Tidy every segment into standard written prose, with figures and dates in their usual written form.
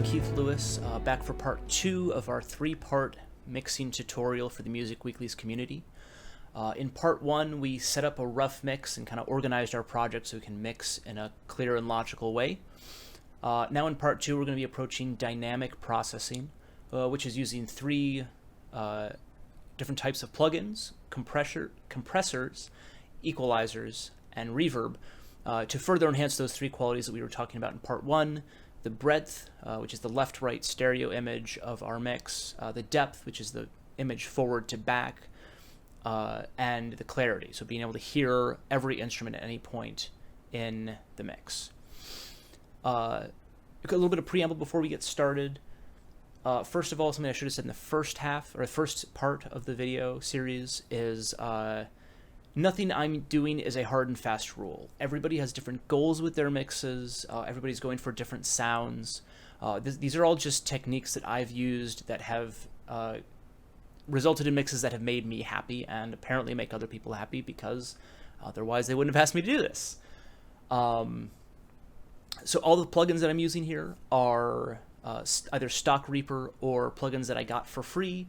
I'm Keith Lewis, back for part 2 of our 3-part mixing tutorial for the Music Weeklies community. In part 1, we set up a rough mix and kind of organized our project so we can mix in a clear and logical way. Now in part 2, we're going to be approaching dynamic processing, which is using 3 different types of plugins, compressors, equalizers, and reverb, to further enhance those 3 qualities that we were talking about in part 1. The breadth, which is the left-right stereo image of our mix, the depth, which is the image forward to back, and the clarity, so being able to hear every instrument at any point in the mix. A little bit of preamble before we get started. First of all, something I should have said in the first part of the video series is nothing I'm doing is a hard and fast rule. Everybody has different goals with their mixes. Everybody's going for different sounds. These are all just techniques that I've used that have resulted in mixes that have made me happy and apparently make other people happy, because otherwise they wouldn't have asked me to do this. So all the plugins that I'm using here are either stock Reaper or plugins that I got for free.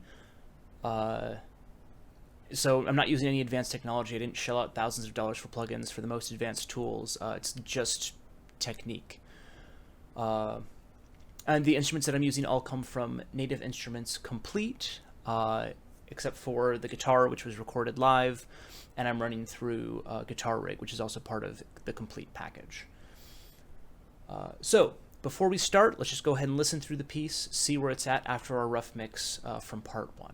So I'm not using any advanced technology. I didn't shell out thousands of dollars for plugins for the most advanced tools. It's just technique. And the instruments that I'm using all come from Native Instruments Complete, except for the guitar, which was recorded live, and I'm running through Guitar Rig, which is also part of the Complete package. So before we start, let's just go ahead and listen through the piece, see where it's at after our rough mix from part 1.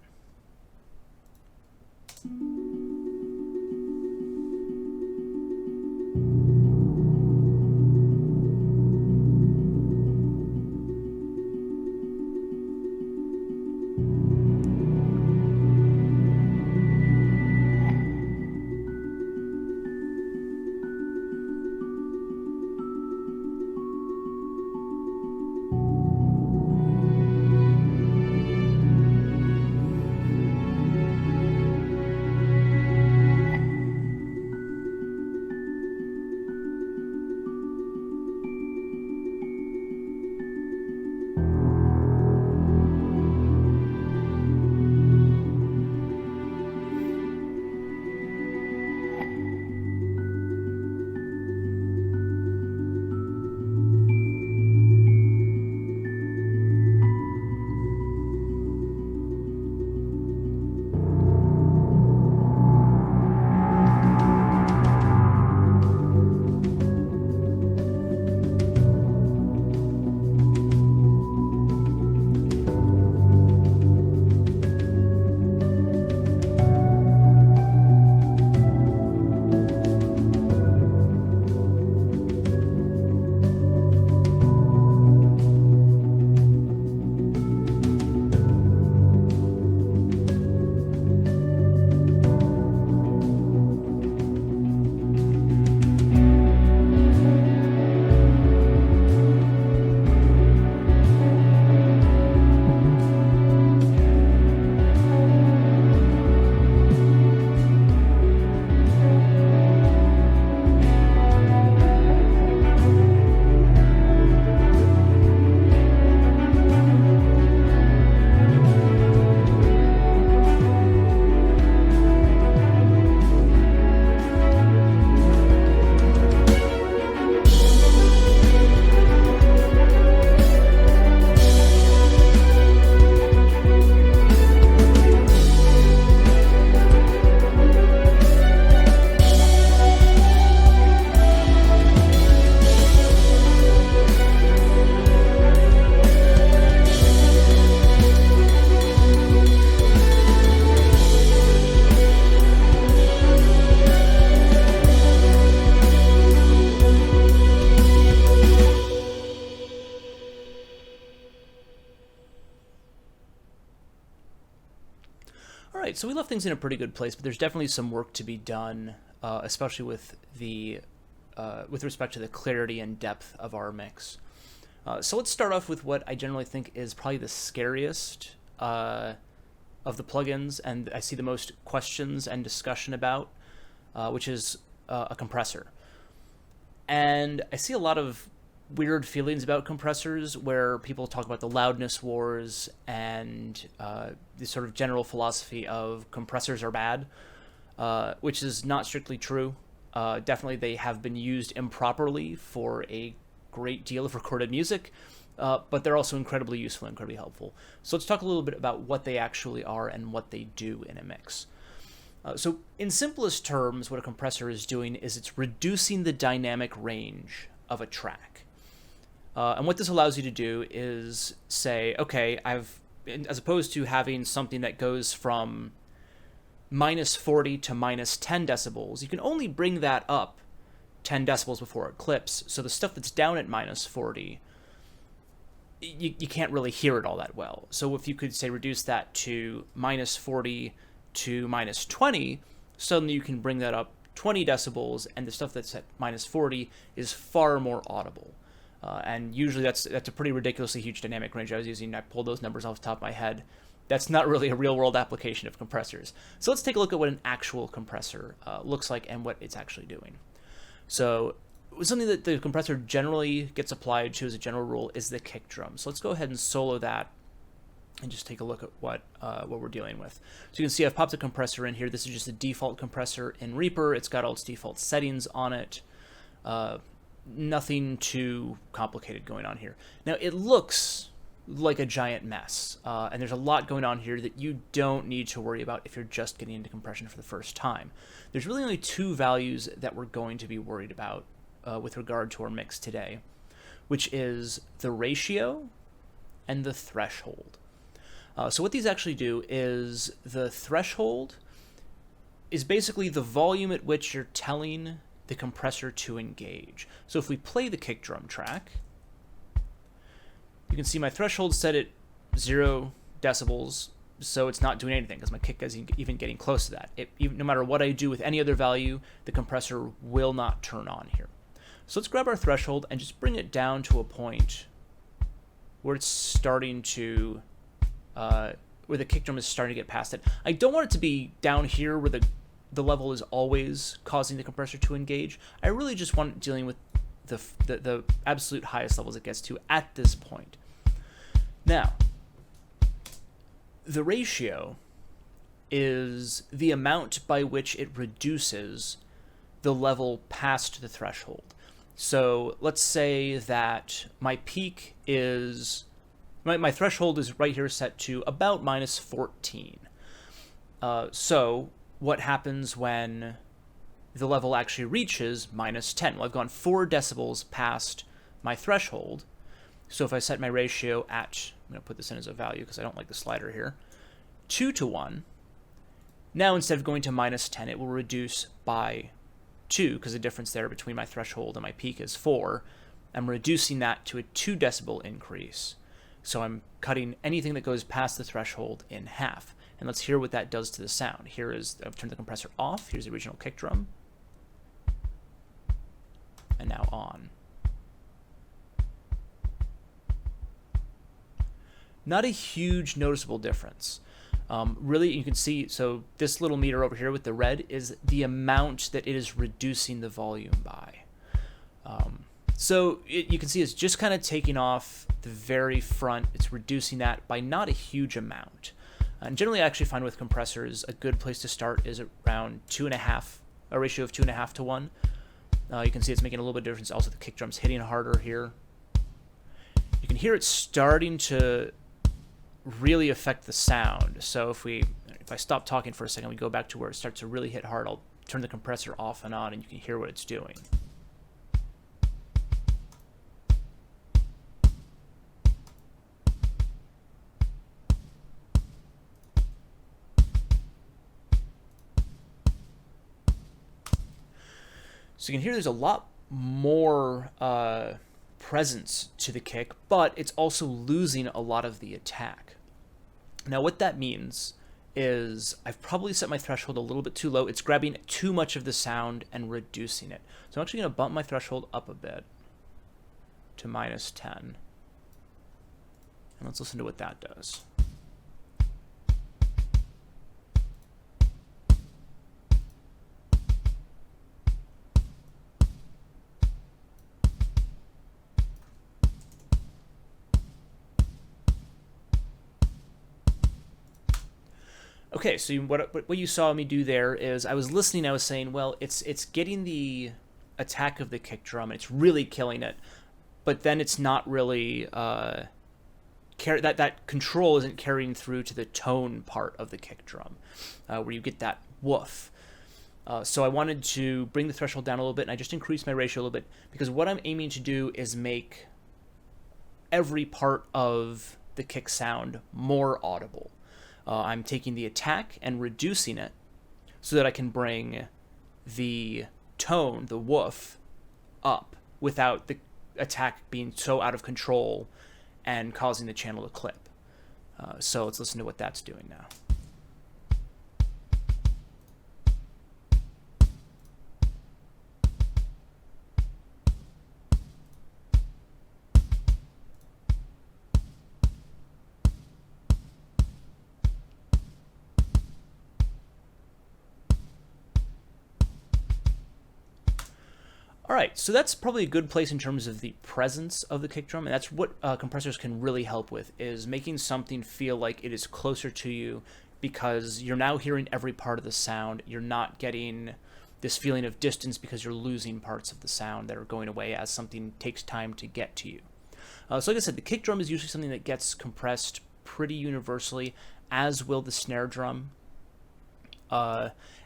So we left things in a pretty good place, but there's definitely some work to be done, especially with respect to the clarity and depth of our mix. So let's start off with what I generally think is probably the scariest of the plugins, and I see the most questions and discussion about, which is a compressor. And I see a lot of weird feelings about compressors where people talk about the loudness wars and the sort of general philosophy of compressors are bad, which is not strictly true. Definitely they have been used improperly for a great deal of recorded music, but they're also incredibly useful and incredibly helpful. So let's talk a little bit about what they actually are and what they do in a mix. So in simplest terms, what a compressor is doing is it's reducing the dynamic range of a track. And what this allows you to do is say, okay, as opposed to having something that goes from -40 to -10 decibels, you can only bring that up 10 decibels before it clips. So the stuff that's down at -40, you can't really hear it all that well. So if you could, say, reduce that to -40 to -20, suddenly you can bring that up 20 decibels, and the stuff that's at -40 is far more audible. And usually that's a pretty ridiculously huge dynamic range I pulled those numbers off the top of my head. That's not really a real-world application of compressors. So let's take a look at what an actual compressor looks like and what it's actually doing. So something that the compressor generally gets applied to as a general rule is the kick drum. So let's go ahead and solo that and just take a look at what we're dealing with. So you can see I've popped a compressor in here. This is just a default compressor in Reaper. It's got all its default settings on it. Nothing too complicated going on here. Now it looks like a giant mess, and there's a lot going on here that you don't need to worry about if you're just getting into compression for the first time. There's really only two values that we're going to be worried about with regard to our mix today, which is the ratio and the threshold. So what these actually do is the threshold is basically the volume at which you're telling the compressor to engage. So if we play the kick drum track, you can see my threshold set at 0 decibels, so it's not doing anything because my kick isn't even getting close to that. No matter what I do with any other value, the compressor will not turn on here. So let's grab our threshold and just bring it down to a point where it's starting to, where the kick drum is starting to get past it. I don't want it to be down here where the level is always causing the compressor to engage. I really just want it dealing with the absolute highest levels it gets to at this point. Now, the ratio is the amount by which it reduces the level past the threshold. So let's say that my peak is, my threshold is right here set to about -14. So what happens when the level actually reaches -10? Well, I've gone 4 decibels past my threshold. So if I set my ratio at, I'm going to put this in as a value because I don't like the slider here, 2 to 1, now instead of going to -10, it will reduce by 2 because the difference there between my threshold and my peak is 4. I'm reducing that to a 2 decibel increase. So I'm cutting anything that goes past the threshold in half. And let's hear what that does to the sound. Here is, I've turned the compressor off. Here's the original kick drum. And now on. Not a huge noticeable difference. Really, you can see, so this little meter over here with the red is the amount that it is reducing the volume by. So you can see it's just kind of taking off the very front. It's reducing that by not a huge amount. And generally, I actually find with compressors, a good place to start is around 2.5, a ratio of 2.5 to 1. You can see it's making a little bit of difference. Also, the kick drum's hitting harder here. You can hear it starting to really affect the sound. So if I stop talking for a second, we go back to where it starts to really hit hard. I'll turn the compressor off and on, and you can hear what it's doing. So you can hear there's a lot more presence to the kick, but it's also losing a lot of the attack. Now what that means is I've probably set my threshold a little bit too low. It's grabbing too much of the sound and reducing it. So I'm actually going to bump my threshold up a bit to -10. And let's listen to what that does. Okay, so what you saw me do there is I was listening. I was saying, well, it's getting the attack of the kick drum, and it's really killing it, but then it's not really that control isn't carrying through to the tone part of the kick drum, where you get that woof. So I wanted to bring the threshold down a little bit, and I just increased my ratio a little bit because what I'm aiming to do is make every part of the kick sound more audible. I'm taking the attack and reducing it so that I can bring the tone, the woof, up without the attack being so out of control and causing the channel to clip. So let's listen to what that's doing now. All right, so that's probably a good place in terms of the presence of the kick drum, and that's what compressors can really help with, is making something feel like it is closer to you because you're now hearing every part of the sound. You're not getting this feeling of distance because you're losing parts of the sound that are going away as something takes time to get to you. So like I said, the kick drum is usually something that gets compressed pretty universally, as will the snare drum.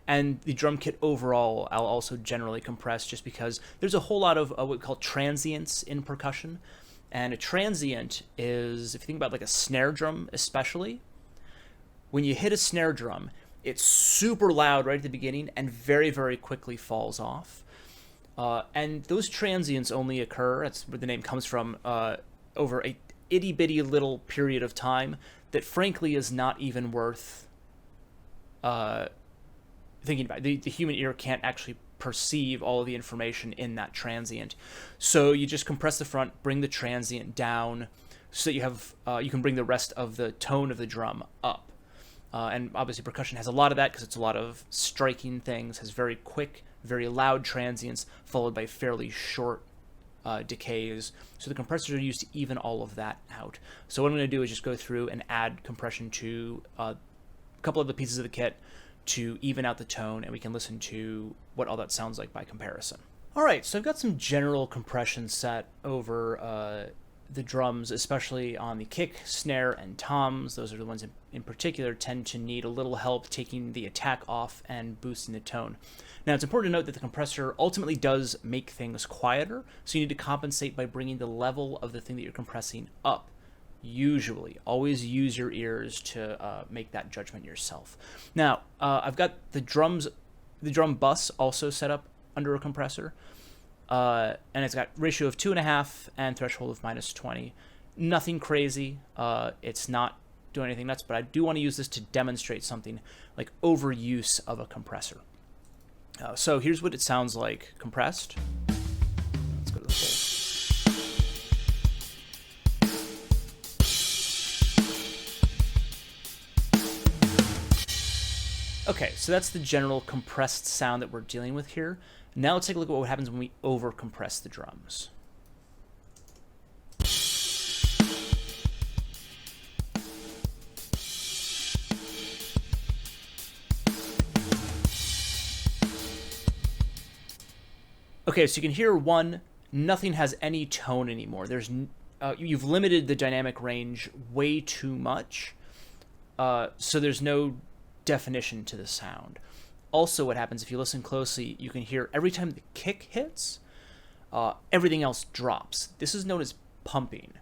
And the drum kit overall, I'll also generally compress just because there's a whole lot of what we call transients in percussion. And a transient is, if you think about like a snare drum especially, when you hit a snare drum, it's super loud right at the beginning and very, very quickly falls off. And those transients only occur, that's where the name comes from, over a itty-bitty little period of time that frankly is not even worth thinking about. The human ear can't actually perceive all of the information in that transient. So you just compress the front, bring the transient down so that you have you can bring the rest of the tone of the drum up. And obviously percussion has a lot of that because it's a lot of striking things, has very quick, very loud transients followed by fairly short decays. So the compressors are used to even all of that out. So what I'm going to do is just go through and add compression to a couple of the pieces of the kit to even out the tone, and we can listen to what all that sounds like by comparison. All right, so I've got some general compression set over the drums, especially on the kick, snare, and toms. Those are the ones in particular tend to need a little help taking the attack off and boosting the tone. Now, it's important to note that the compressor ultimately does make things quieter, so you need to compensate by bringing the level of the thing that you're compressing up. Usually, always use your ears to make that judgment yourself. Now, I've got the drum bus also set up under a compressor, and it's got ratio of 2.5 and threshold of -20. Nothing crazy. It's not doing anything nuts, but I do want to use this to demonstrate something like overuse of a compressor. So here's what it sounds like compressed. Let's go to the full. Okay, so that's the general compressed sound that we're dealing with here. Now let's take a look at what happens when we over-compress the drums. Okay, so you can hear one, nothing has any tone anymore. You've limited the dynamic range way too much, so there's no definition to the sound. Also, what happens if you listen closely, you can hear every time the kick hits, everything else drops. This is known as pumping,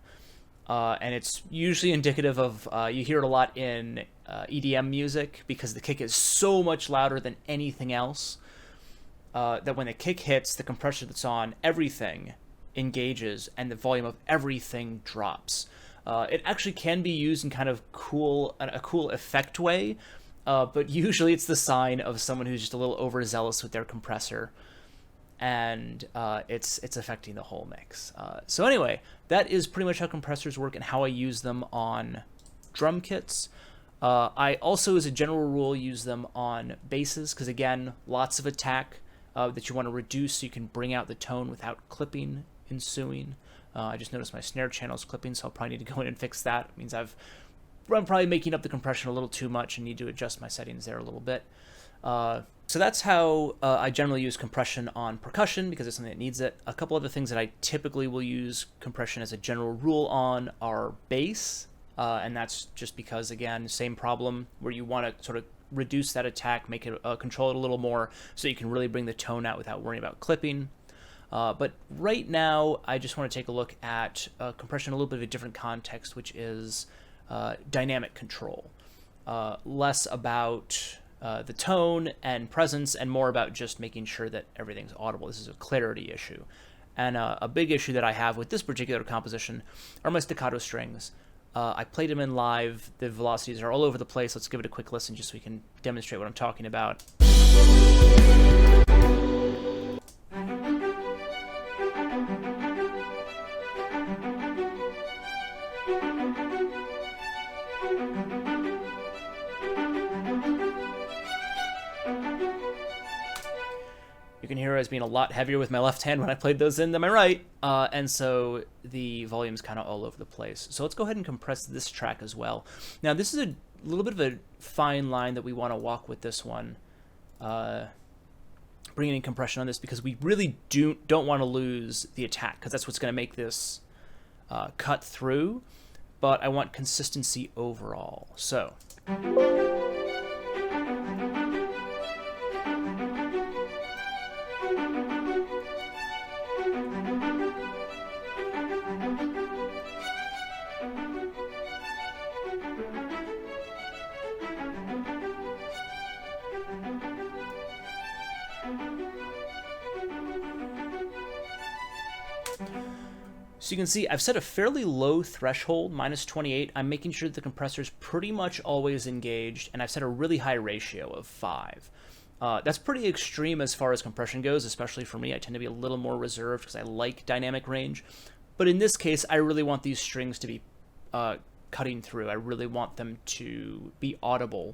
and it's usually indicative of, you hear it a lot in EDM music because the kick is so much louder than anything else that when the kick hits, the compressor that's on everything engages and the volume of everything drops. It actually can be used in kind of a cool effect way, but usually it's the sign of someone who's just a little overzealous with their compressor, and it's affecting the whole mix. So anyway, that is pretty much how compressors work and how I use them on drum kits. I also, as a general rule, use them on basses because, again, lots of attack that you want to reduce so you can bring out the tone without clipping ensuing. I just noticed my snare channel is clipping, so I'll probably need to go in and fix that. It means I've I'm probably making up the compression a little too much and need to adjust my settings there a little bit. So that's how I generally use compression on percussion, because it's something that needs it. A couple other things that I typically will use compression as a general rule on are bass, and that's just because, again, same problem where you want to sort of reduce that attack, make it control it a little more so you can really bring the tone out without worrying about clipping. But right now, I just want to take a look at compression in a little bit of a different context, which is dynamic control. Less about the tone and presence, and more about just making sure that everything's audible. This is a clarity issue. And a big issue that I have with this particular composition are my staccato strings. I played them in live. The velocities are all over the place. Let's give it a quick listen just so we can demonstrate what I'm talking about. You can hear it as being a lot heavier with my left hand when I played those in than my right, and so the volume's kind of all over the place. So let's go ahead and compress this track as well. Now this is a little bit of a fine line that we want to walk with this one, bringing in compression on this, because we really don't want to lose the attack, because that's what's going to make this cut through, but I want consistency overall. So So you can see I've set a fairly low threshold, -28. I'm making sure that the compressor's pretty much always engaged, and I've set a really high ratio of 5. That's pretty extreme as far as compression goes, especially for me. I tend to be a little more reserved because I like dynamic range. But in this case, I really want these strings to be cutting through. I really want them to be audible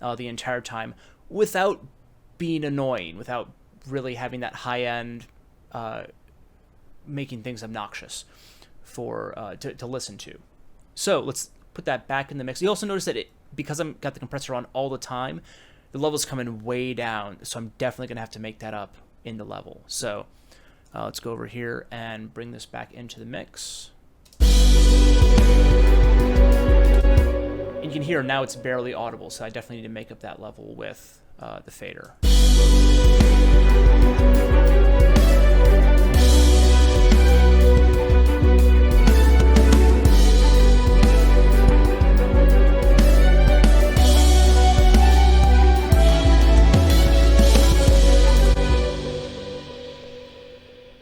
the entire time without being annoying, without really having that high-end making things obnoxious for to listen to. So let's put that back in the mix. You also notice that because I've got the compressor on all the time, the level's coming way down, so I'm definitely going to have to make that up in the level. So let's go over here and bring this back into the mix. And you can hear now it's barely audible, so I definitely need to make up that level with the fader.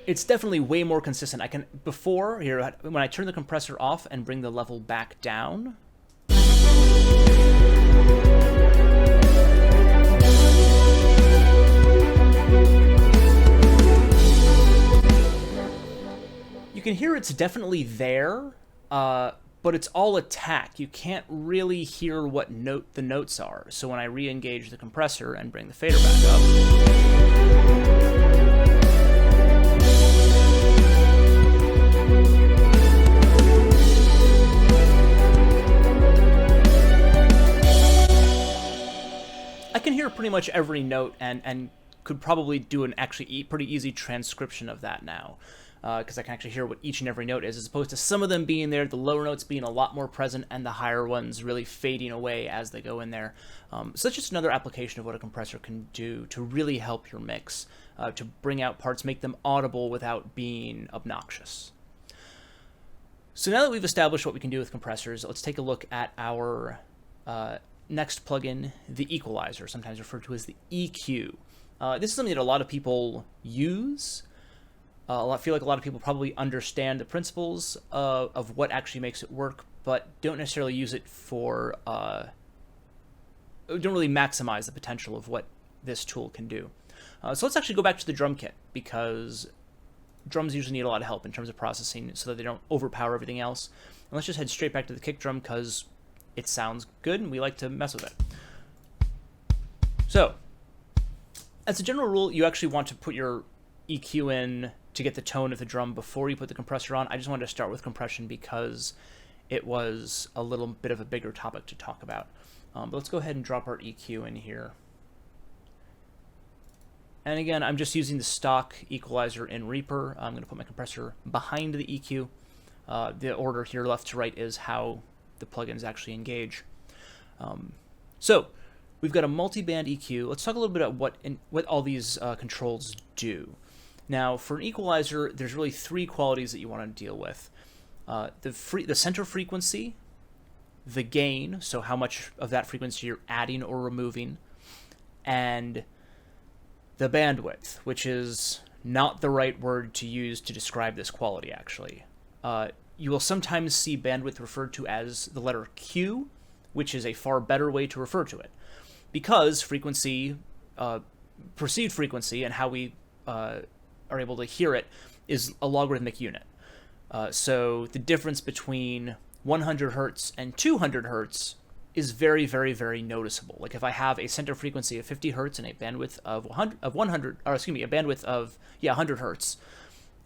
It's definitely way more consistent. I can, before, here, when I turn the compressor off and bring the level back down, you can hear it's definitely there, but it's all attack. You can't really hear what note the notes are. So when I re-engage the compressor and bring the fader back up, I can hear pretty much every note and could probably do an actually pretty easy transcription of that now, because I can actually hear what each and every note is, as opposed to some of them being there, the lower notes being a lot more present, and the higher ones really fading away as they go in there. So that's just another application of what a compressor can do to really help your mix, to bring out parts, make them audible without being obnoxious. So now that we've established what we can do with compressors, let's take a look at our next plugin, the equalizer, sometimes referred to as the EQ. This is something that a lot of people use. I feel like a lot of people probably understand the principles of what actually makes it work, but don't necessarily use it for, don't really maximize the potential of what this tool can do. So let's actually go back to the drum kit, because drums usually need a lot of help in terms of processing so that they don't overpower everything else. And let's just head straight back to the kick drum, because it sounds good and we like to mess with it. So, as a general rule, you actually want to put your EQ in to get the tone of the drum before you put the compressor on. I just wanted to start with compression because it was a little bit of a bigger topic to talk about. But let's go ahead and drop our EQ in here. And again, I'm just using the stock equalizer in Reaper. I'm going to put my compressor behind the EQ. The order here, left to right, is how the plugins actually engage. So we've got a multi-band EQ. Let's talk a little bit about what all these controls do. Now, for an equalizer, there's really three qualities that you want to deal with. The center frequency, the gain, so how much of that frequency you're adding or removing, and the bandwidth, which is not the right word to use to describe this quality, actually. You will sometimes see bandwidth referred to as the letter Q, which is a far better way to refer to it, because frequency, perceived frequency, and how we are able to hear it is a logarithmic unit. So the difference between 100 hertz and 200 hertz is very, very, very noticeable. Like if I have a center frequency of 50 hertz and a bandwidth of 100, or excuse me, a bandwidth of 100 hertz,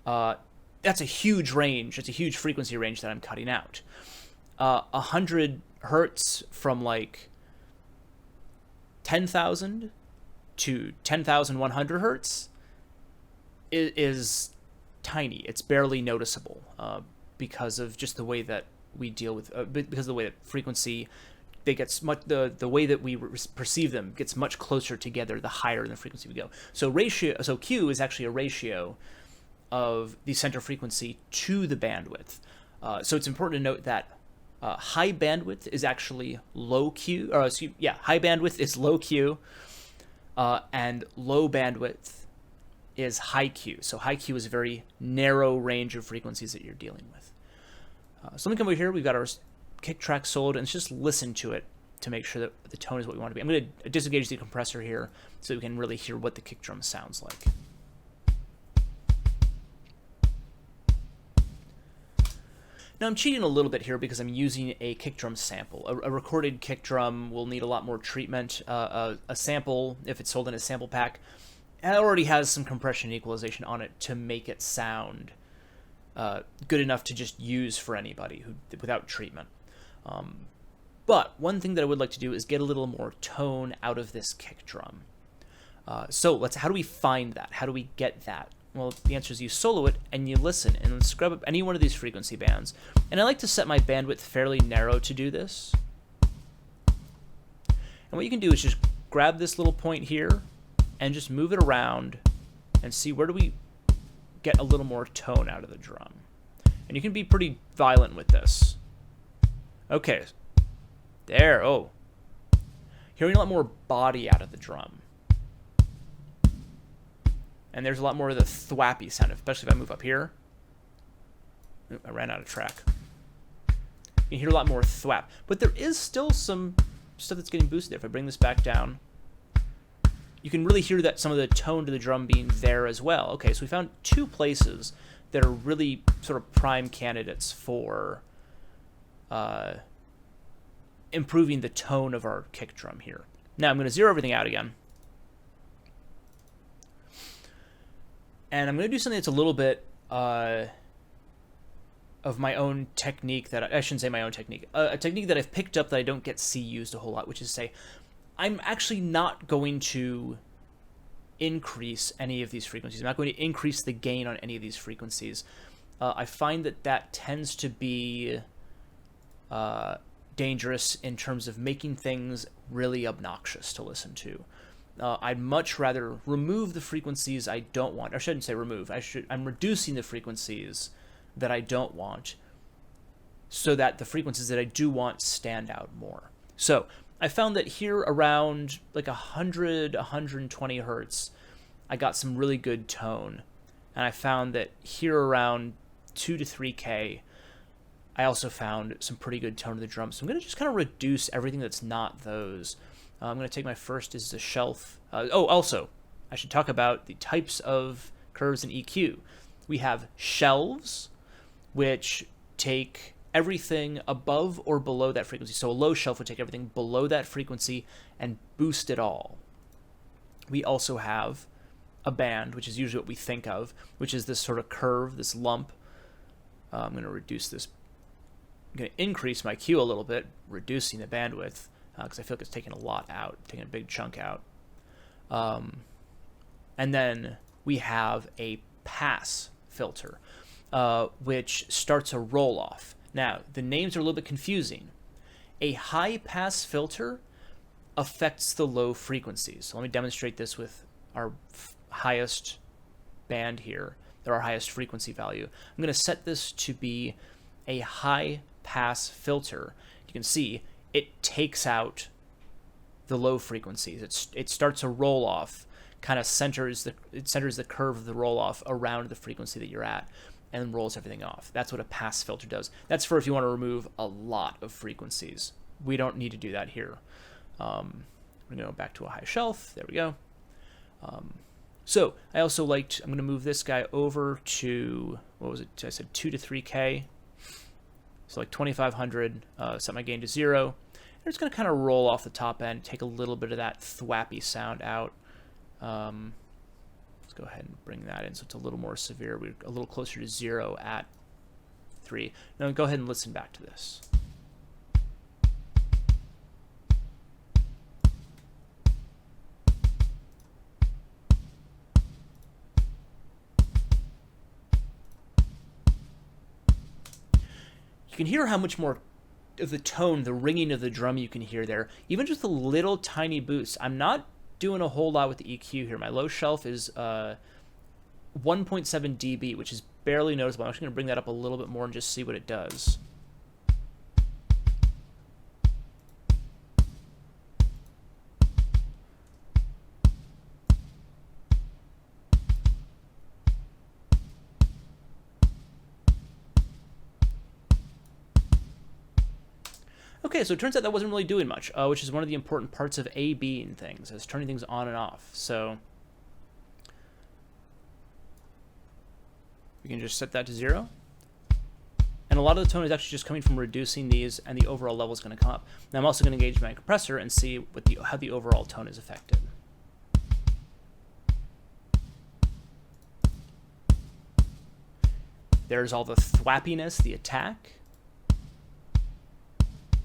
that's a huge range. It's a huge frequency range that I'm cutting out. 100 hertz from like 10,000 to 10,100 hertz is tiny. It's barely noticeable because of just the way that we deal with, because of the way that frequency, they get much, the way that we perceive them gets much closer together the higher the frequency we go. So Q is actually a ratio of the center frequency to the bandwidth. So it's important to note that high bandwidth is actually low Q, or high bandwidth is low Q, and low bandwidth is high Q. So high Q is a very narrow range of frequencies that you're dealing with. So let me come over here. We've got our kick track soloed, and let's just listen to it to make sure that the tone is what we want to be. I'm going to disengage the compressor here so we can really hear what the kick drum sounds like. Now I'm cheating a little bit here because I'm using a kick drum sample. A recorded kick drum will need a lot more treatment. A sample, if it's sold in a sample pack, it already has some compression and equalization on it to make it sound good enough to just use for anybody without treatment. But one thing that I would like to do is get a little more tone out of this kick drum. So how do we find that? How do we get that? Well, the answer is you solo it and you listen, and let's grab up any one of these frequency bands. And I like to set my bandwidth fairly narrow to do this. And what you can do is just grab this little point here and just move it around and see where do we get a little more tone out of the drum. And you can be pretty violent with this. Okay, there, oh. Hearing a lot more body out of the drum. And there's a lot more of the thwappy sound, especially if I move up here. Ooh, I ran out of track. You hear a lot more thwap. But there is still some stuff that's getting boosted there. If I bring this back down, you can really hear that some of the tone to the drum being there as well. Okay, so we found two places that are really sort of prime candidates for improving the tone of our kick drum here. Now I'm going to zero everything out again. And I'm going to do something that's a little bit of my own technique that I shouldn't say my own technique, a technique that I've picked up that I don't get to see used a whole lot, which is say, I'm actually not going to increase any of these frequencies. I'm not going to increase the gain on any of these frequencies. I find that tends to be dangerous in terms of making things really obnoxious to listen to. I'd much rather remove the frequencies I don't want. I shouldn't say remove. I'm reducing the frequencies that I don't want so that the frequencies that I do want stand out more. So I found that here around like 100, 120 hertz, I got some really good tone. And I found that here around 2 to 3K, I also found some pretty good tone to the drum. So I'm going to just kind of reduce everything that's not those. I'm going to take my first is the shelf. Also, I should talk about the types of curves in EQ. We have shelves, which take everything above or below that frequency. So a low shelf would take everything below that frequency and boost it all. We also have a band, which is usually what we think of, which is this sort of curve, this lump. I'm going to reduce this going to increase my Q a little bit, reducing the bandwidth, because I feel like it's taking a lot out, taking a big chunk out. And then we have a pass filter, which starts a roll-off. Now, the names are a little bit confusing. A high-pass filter affects the low frequencies. So let me demonstrate this with our highest band here, or our highest frequency value. I'm going to set this to be a high-pass filter. You can see it takes out the low frequencies. It starts a roll-off, kind of centers the curve of the roll-off around the frequency that you're at, and rolls everything off. That's what a pass filter does. That's for if you want to remove a lot of frequencies. We don't need to do that here. We're going to go back to a high shelf. There we go. So I also I'm going to move this guy over to, what was it? I said 2 to 3K. So like 2500, set my gain to 0. And it's going to kind of roll off the top end, take a little bit of that thwappy sound out. Let's go ahead and bring that in so it's a little more severe. We're a little closer to 0 at 3. Now go ahead and listen back to this. You can hear how much more of the tone, the ringing of the drum you can hear there, even just a little tiny boost. I'm not doing a whole lot with the EQ here. My low shelf is 1.7 dB, which is barely noticeable. I'm actually going to bring that up a little bit more and just see what it does. Okay, so it turns out that wasn't really doing much, which is one of the important parts of A/B in things, is turning things on and off. So we can just set that to 0. And a lot of the tone is actually just coming from reducing these, and the overall level is going to come up. Now I'm also going to engage my compressor and see what how the overall tone is affected. There's all the thwappiness, the attack.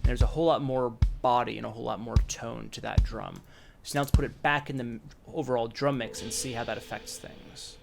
There's a whole lot more body and a whole lot more tone to that drum. So now let's put it back in the overall drum mix and see how that affects things.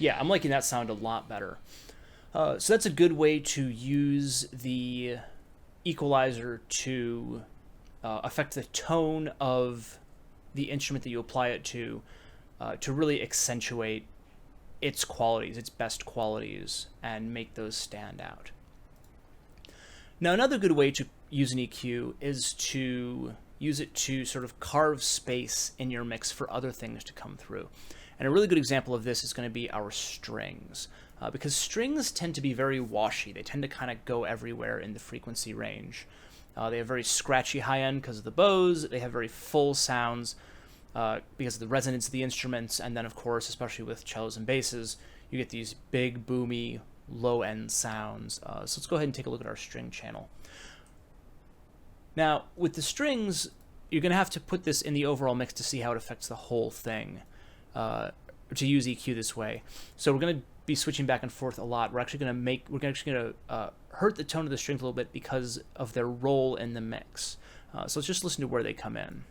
Yeah, I'm liking that sound a lot better. So that's a good way to use the equalizer to affect the tone of the instrument that you apply it to really accentuate its qualities, its best qualities, and make those stand out. Now, another good way to use an EQ is to use it to sort of carve space in your mix for other things to come through. And a really good example of this is going to be our strings, because strings tend to be very washy. They tend to kind of go everywhere in the frequency range. They have very scratchy high end because of the bows. They have very full sounds because of the resonance of the instruments. And then, of course, especially with cellos and basses, you get these big, boomy, low end sounds. So let's go ahead and take a look at our string channel. Now, with the strings, you're going to have to put this in the overall mix to see how it affects the whole thing. To use EQ this way. So we're going to be switching back and forth a lot. We're actually going to hurt the tone of the strings a little bit because of their role in the mix. So let's just listen to where they come in.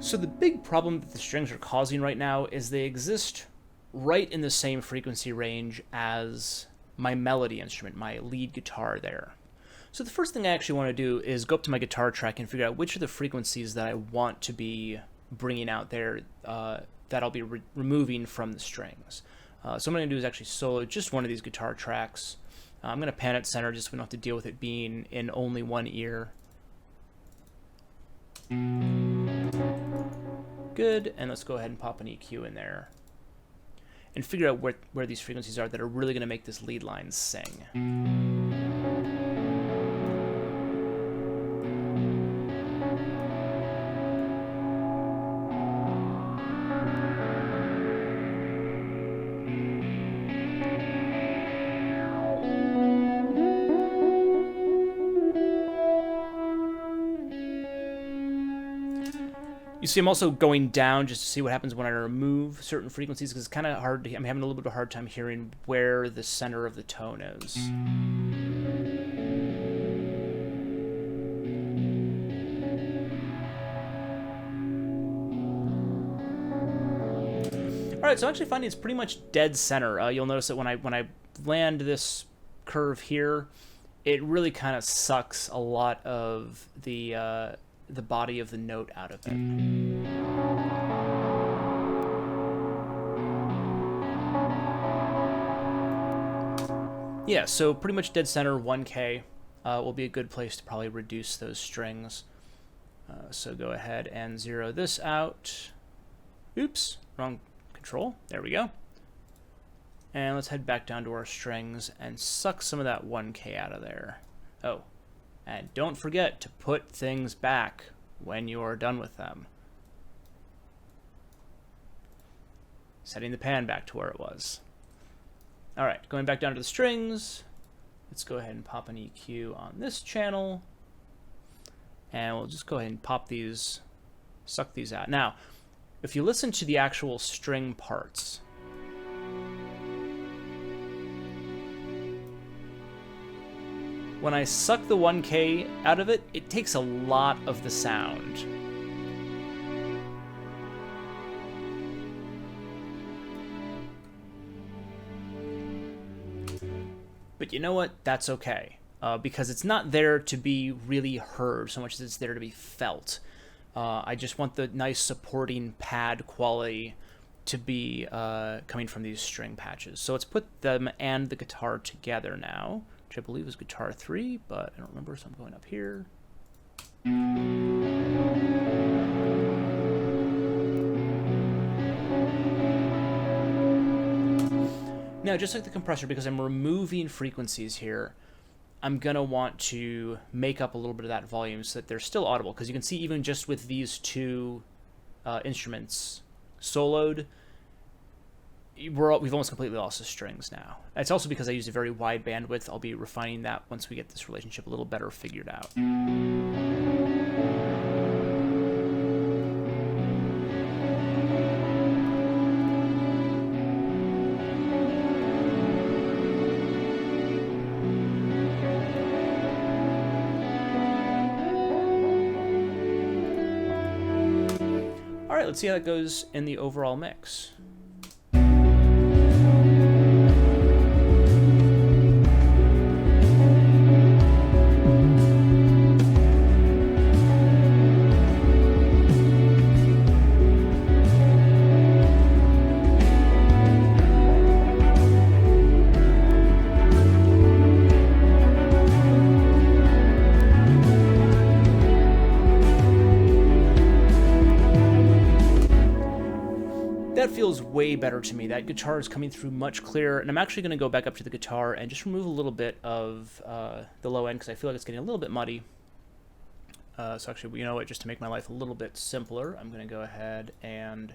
So the big problem that the strings are causing right now is they exist right in the same frequency range as my melody instrument, my lead guitar there. So the first thing I actually want to do is go up to my guitar track and figure out which are the frequencies that I want to be bringing out there that I'll be removing from the strings. So what I'm going to do is actually solo just one of these guitar tracks. I'm going to pan it center just so we don't have to deal with it being in only one ear. Good, and let's go ahead and pop an EQ in there and figure out where these frequencies are that are really going to make this lead line sing. You see, I'm also going down just to see what happens when I remove certain frequencies, because it's kind of hard. I'm having a little bit of a hard time hearing where the center of the tone is. All right, so I'm actually finding it's pretty much dead center. You'll notice that when I land this curve here, it really kind of sucks a lot of the body of the note out of it. Yeah, so pretty much dead center, 1K will be a good place to probably reduce those strings. So go ahead and zero this out. Oops, wrong control. There we go. And let's head back down to our strings and suck some of that 1K out of there. Oh. And don't forget to put things back when you are done with them. Setting the pan back to where it was. Alright, going back down to the strings. Let's go ahead and pop an EQ on this channel. And we'll just go ahead and pop these, suck these out. Now, if you listen to the actual string parts, when I suck the 1K out of it, it takes a lot of the sound. But you know what? That's okay. Because it's not there to be really heard so much as it's there to be felt. I just want the nice supporting pad quality to be coming from these string patches. So let's put them and the guitar together now, which I believe is guitar 3, but I don't remember, so I'm going up here. Now, just like the compressor, because I'm removing frequencies here, I'm going to want to make up a little bit of that volume so that they're still audible, because you can see even just with these two instruments soloed, we've almost completely lost the strings now. It's also because I use a very wide bandwidth. I'll be refining that once we get this relationship a little better figured out. All right, let's see how that goes in the overall mix. That feels way better to me. That guitar is coming through much clearer, and I'm actually going to go back up to the guitar and just remove a little bit of the low end because I feel like it's getting a little bit muddy. So actually, you know what, just to make my life a little bit simpler, I'm going to go ahead and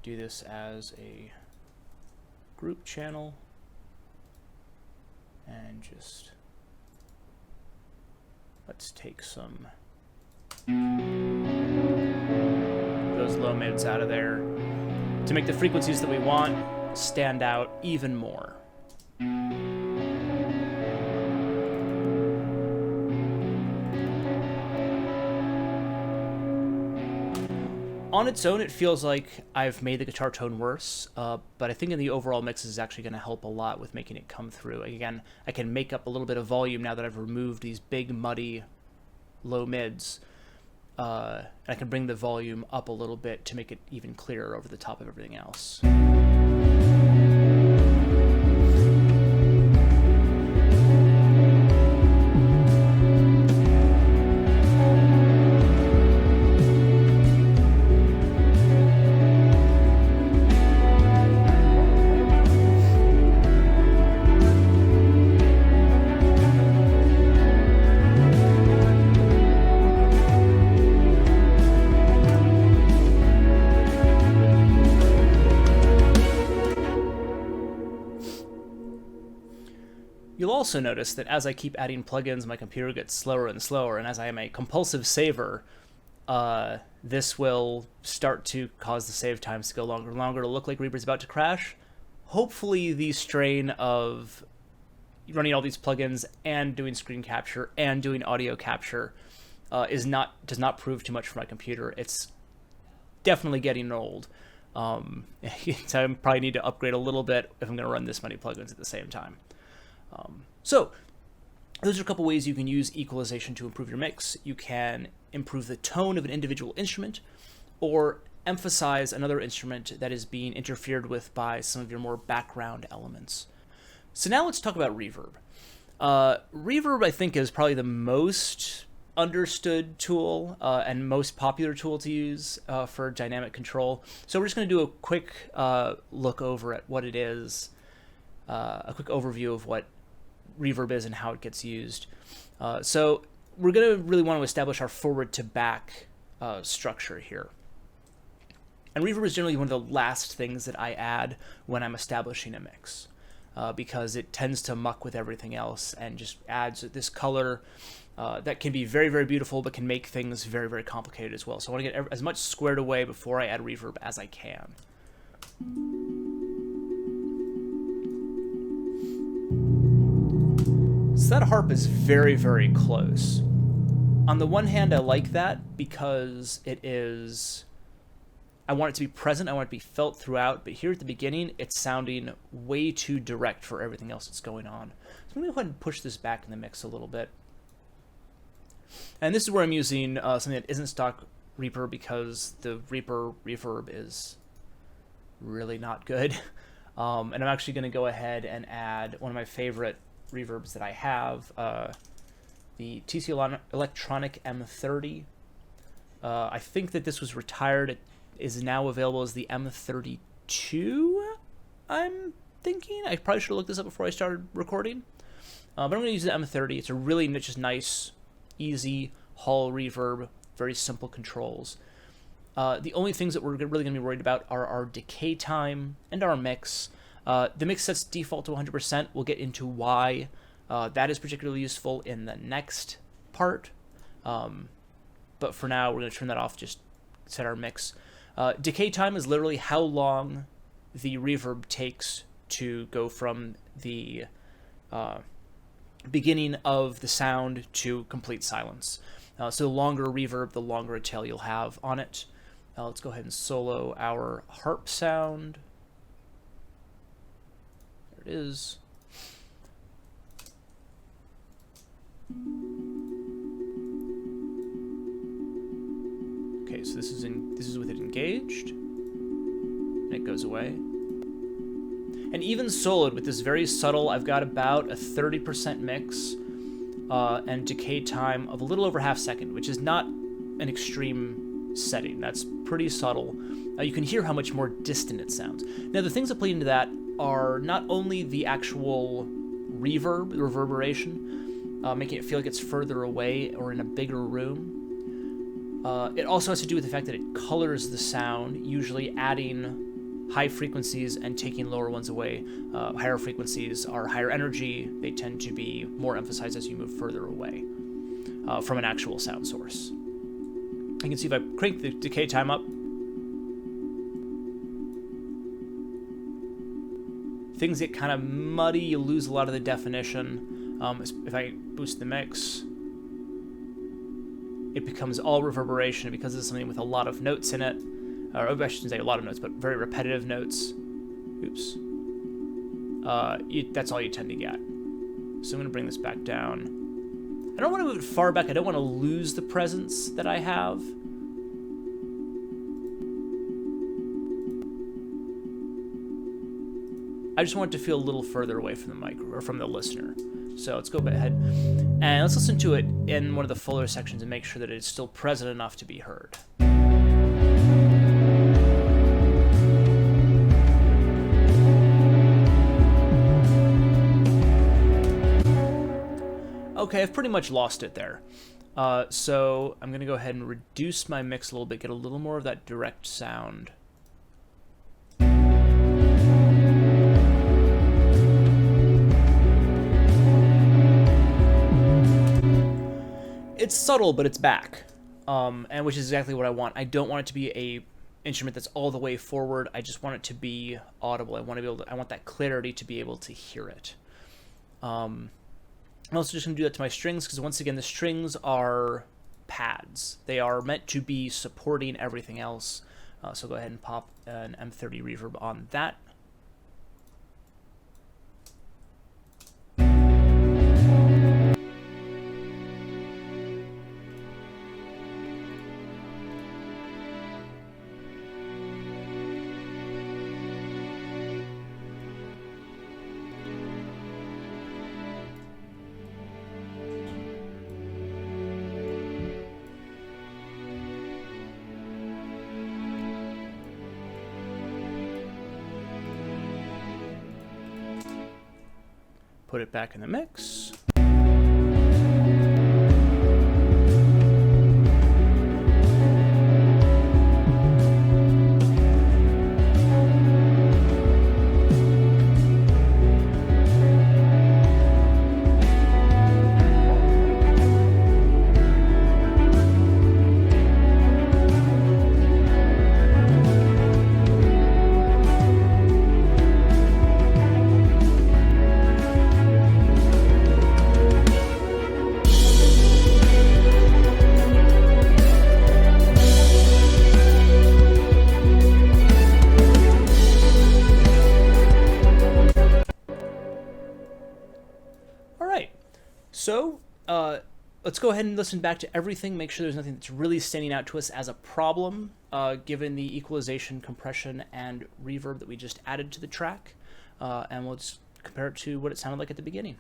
do this as a group channel and just let's take some those low mids out of there to make the frequencies that we want stand out even more. On its own, it feels like I've made the guitar tone worse, but I think in the overall mix is actually going to help a lot with making it come through. Again, I can make up a little bit of volume now that I've removed these big, muddy low mids. I can bring the volume up a little bit to make it even clearer over the top of everything else. You'll also notice that as I keep adding plugins, my computer gets slower and slower, and as I am a compulsive saver, this will start to cause the save times to go longer and longer to look like Reaper's about to crash. Hopefully the strain of running all these plugins and doing screen capture and doing audio capture does not prove too much for my computer. It's definitely getting old. So I probably need to upgrade a little bit if I'm going to run this many plugins at the same time. So those are a couple ways you can use equalization to improve your mix. You can improve the tone of an individual instrument or emphasize another instrument that is being interfered with by some of your more background elements. So now let's talk about reverb. Reverb, I think, is probably the most understood tool and most popular tool to use for dynamic control. So we're just going to do a quick look over at what it is, a quick overview of what reverb is and how it gets used. So we're going to really want to establish our forward to back structure here. And reverb is generally one of the last things that I add when I'm establishing a mix because it tends to muck with everything else and just adds this color that can be very, very beautiful but can make things very, very complicated as well. So I want to get as much squared away before I add reverb as I can. So that harp is very, very close. On the one hand, I like that because I want it to be present, I want it to be felt throughout, but here at the beginning, it's sounding way too direct for everything else that's going on. So I'm going to go ahead and push this back in the mix a little bit. And this is where I'm using something that isn't stock Reaper because the Reaper reverb is really not good. And I'm actually going to go ahead and add one of my favorite reverbs that I have, the TC Electronic M30. I think that this was retired. It is now available as the M32, I'm thinking. I probably should have looked this up before I started recording. But I'm going to use the M30. It's a really just nice, easy hall reverb, very simple controls. The only things that we're really going to be worried about are our decay time and our mix. The mix sets default to 100%. We'll get into why that is particularly useful in the next part. But for now, we're going to turn that off, just set our mix. Decay time is literally how long the reverb takes to go from the beginning of the sound to complete silence. So the longer reverb, the longer a tail you'll have on it. Let's go ahead and solo our harp sound. There it is. Okay, so this is with it engaged, and it goes away. And even soloed with this very subtle, I've got about a 30% mix and decay time of a little over half second, which is not an extreme setting. That's pretty subtle. You can hear how much more distant it sounds. Now, the things that play into that are not only the actual reverb, the reverberation, making it feel like it's further away or in a bigger room. It also has to do with the fact that it colors the sound, usually adding high frequencies and taking lower ones away. Higher frequencies are higher energy. They tend to be more emphasized as you move further away from an actual sound source. You can see if I crank the decay time up, things get kind of muddy, you lose a lot of the definition. If I boost the mix, it becomes all reverberation because it's something with a lot of notes in it. Or I shouldn't say a lot of notes, but very repetitive notes. Oops. That's all you tend to get. So I'm going to bring this back down. I don't want to move it far back. I don't want to lose the presence that I have. I just want it to feel a little further away from the mic or from the listener. So let's go ahead and let's listen to it in one of the fuller sections and make sure that it's still present enough to be heard. Okay, I've pretty much lost it there. So I'm going to go ahead and reduce my mix a little bit, get a little more of that direct sound. It's subtle, but it's back, and which is exactly what I want. I don't want it to be a instrument that's all the way forward. I just want it to be audible. I want to be able to, I want that clarity to be able to hear it. I'm also just going to do that to my strings, because once again, the strings are pads. They are meant to be supporting everything else. So go ahead and pop an M30 reverb on that. Put it back in the mix. So let's go ahead and listen back to everything, make sure there's nothing that's really standing out to us as a problem, given the equalization, compression, and reverb that we just added to the track. And we'll just compare it to what it sounded like at the beginning.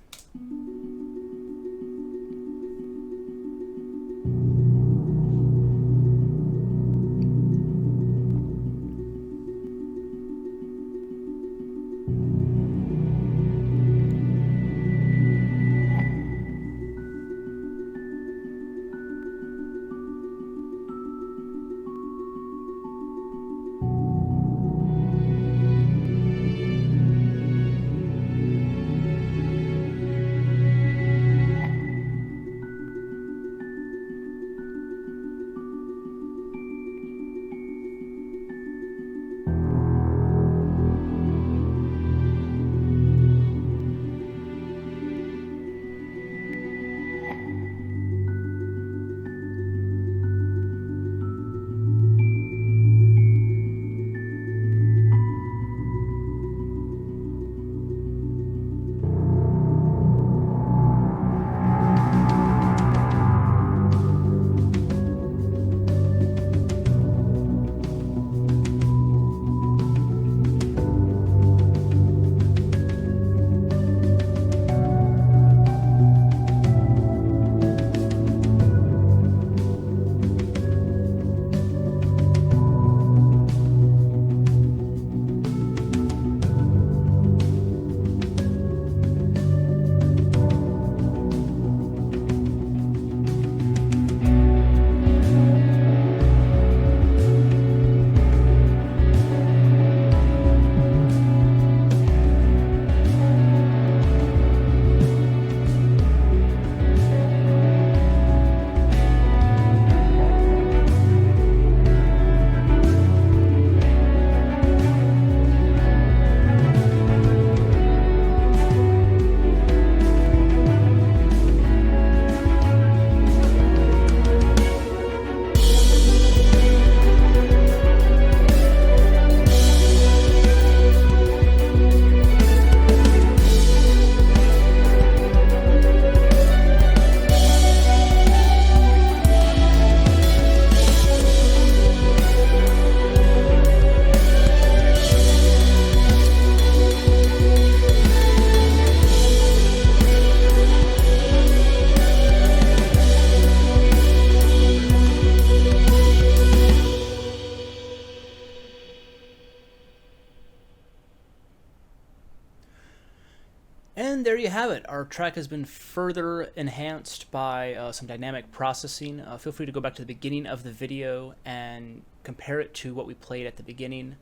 there you have it. Our track has been further enhanced by some dynamic processing. Feel free to go back to the beginning of the video and compare it to what we played at the beginning.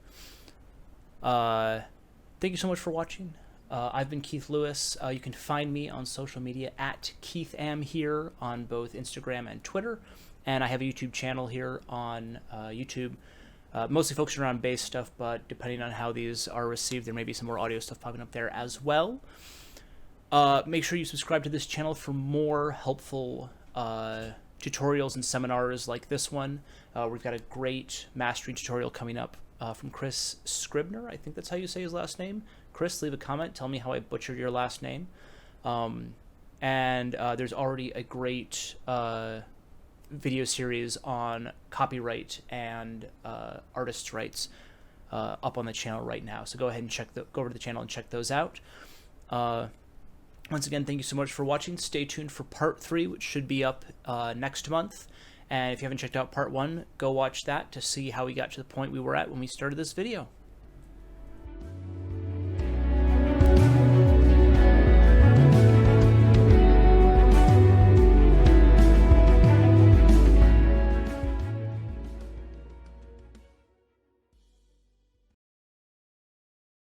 Thank you so much for watching. I've been Keith Lewis. You can find me on social media at KeithAmHere on both Instagram and Twitter. And I have a YouTube channel here on YouTube, mostly focused around bass stuff, but depending on how these are received, there may be some more audio stuff popping up there as well. Make sure you subscribe to this channel for more helpful tutorials and seminars like this one. We've got a great mastering tutorial coming up from Chris Scribner. I think that's how you say his last name. Chris, leave a comment. Tell me how I butchered your last name. And there's already a great video series on copyright and artists' rights up on the channel right now. So go ahead and go over to the channel and check those out. Once again, thank you so much for watching. Stay tuned for part 3, which should be up next month. And if you haven't checked out part 1, go watch that to see how we got to the point we were at when we started this video.